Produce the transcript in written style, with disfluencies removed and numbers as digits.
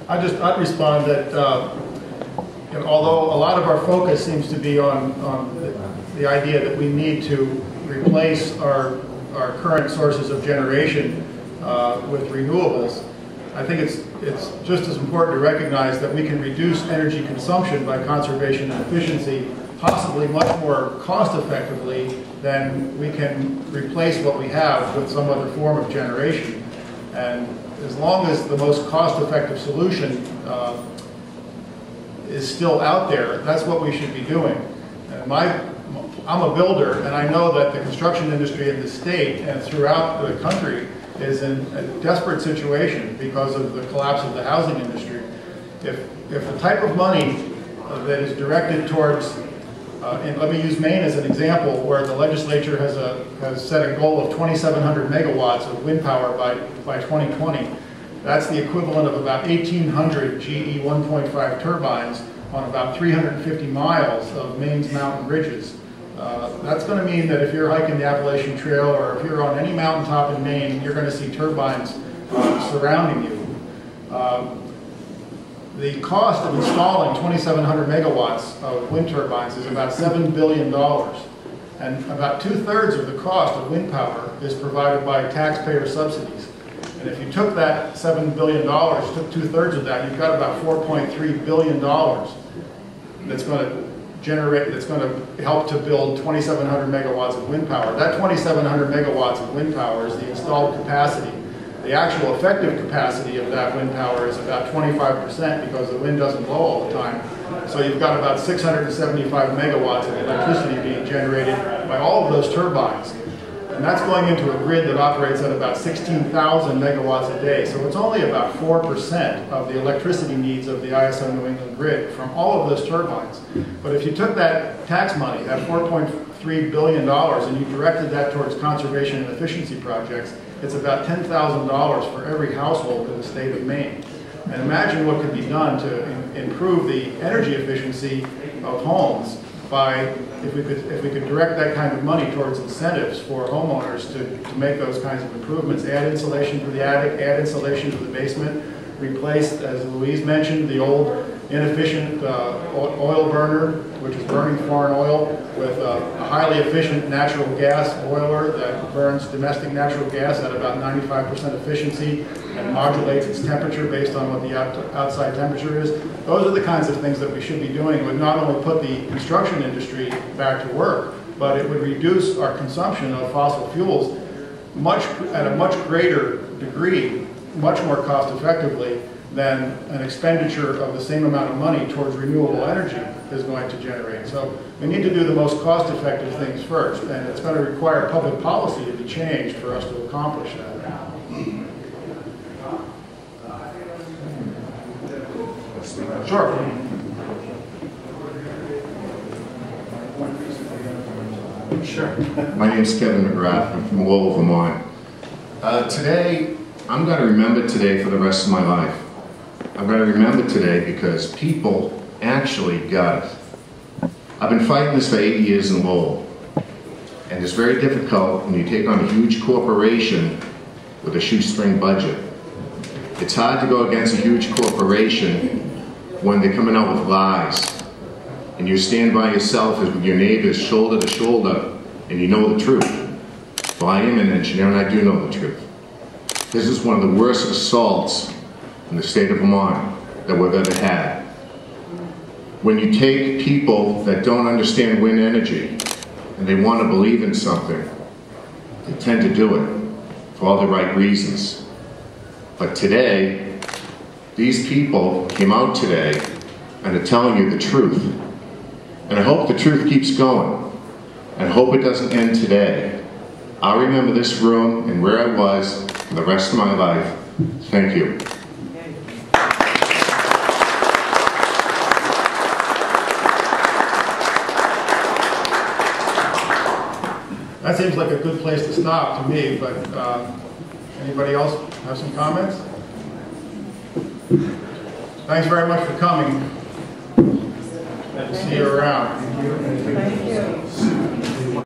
I'd respond that although a lot of our focus seems to be on the idea that we need to replace our current sources of generation with renewables, I think it's just as important to recognize that we can reduce energy consumption by conservation and efficiency possibly much more cost effectively than we can replace what we have with some other form of generation. And as long as the most cost-effective solution is still out there, that's what we should be doing. And I'm a builder, and I know that the construction industry in the state and throughout the country is in a desperate situation because of the collapse of the housing industry. If the type of money that is directed towards, and let me use Maine as an example, where the legislature has set a goal of 2,700 megawatts of wind power by 2020. That's the equivalent of about 1,800 GE 1.5 turbines on about 350 miles of Maine's mountain ridges. That's going to mean that if you're hiking the Appalachian Trail or if you're on any mountaintop in Maine, you're going to see turbines surrounding you. The cost of installing 2,700 megawatts of wind turbines is about $7 billion. And about 2/3 of the cost of wind power is provided by taxpayer subsidies. And if you took that $7 billion, took 2/3 of that, you've got about $4.3 billion that's going to generate, that's going to help to build 2,700 megawatts of wind power. That 2,700 megawatts of wind power is the installed capacity. The actual effective capacity of that wind power is about 25% because the wind doesn't blow all the time. So you've got about 675 megawatts of electricity being generated by all of those turbines. And that's going into a grid that operates at about 16,000 megawatts a day. So it's only about 4% of the electricity needs of the ISO New England grid from all of those turbines. But if you took that tax money, that $4.3 billion, and you directed that towards conservation and efficiency projects, it's about $10,000 for every household in the state of Maine. And imagine what could be done to improve the energy efficiency of homes by, if we could direct that kind of money towards incentives for homeowners to make those kinds of improvements, add insulation to the attic, add insulation to the basement, replace, as Louise mentioned, the old inefficient oil burner, which is burning foreign oil, with a highly efficient natural gas boiler that burns domestic natural gas at about 95% efficiency and modulates its temperature based on what the outside temperature is. Those are the kinds of things that we should be doing. It would not only put the construction industry back to work, but it would reduce our consumption of fossil fuels at a much greater degree, much more cost effectively than an expenditure of the same amount of money towards renewable energy is going to generate. So we need to do the most cost-effective things first, and it's going to require public policy to be changed for us to accomplish that. Sure. Sure. My name is Kevin McGrath. I'm from Lowell, Vermont. Today, I'm going to remember today for the rest of my life. I'm going to remember today because people actually got it. I've been fighting this for 8 years in Lowell, and it's very difficult when you take on a huge corporation with a shoestring budget. It's hard to go against a huge corporation when they're coming out with lies, and you stand by yourself as with your neighbors shoulder to shoulder, and you know the truth. Well, I am an engineer, and I do know the truth. This is one of the worst assaults in the state of Vermont that we've ever had. When you take people that don't understand wind energy and they want to believe in something, they tend to do it for all the right reasons. But today, these people came out today and are telling you the truth. And I hope the truth keeps going. And I hope it doesn't end today. I'll remember this room and where I was for the rest of my life. Thank you. That seems like a good place to stop to me, but anybody else have some comments? Thanks very much for coming. And see you around. Thank you.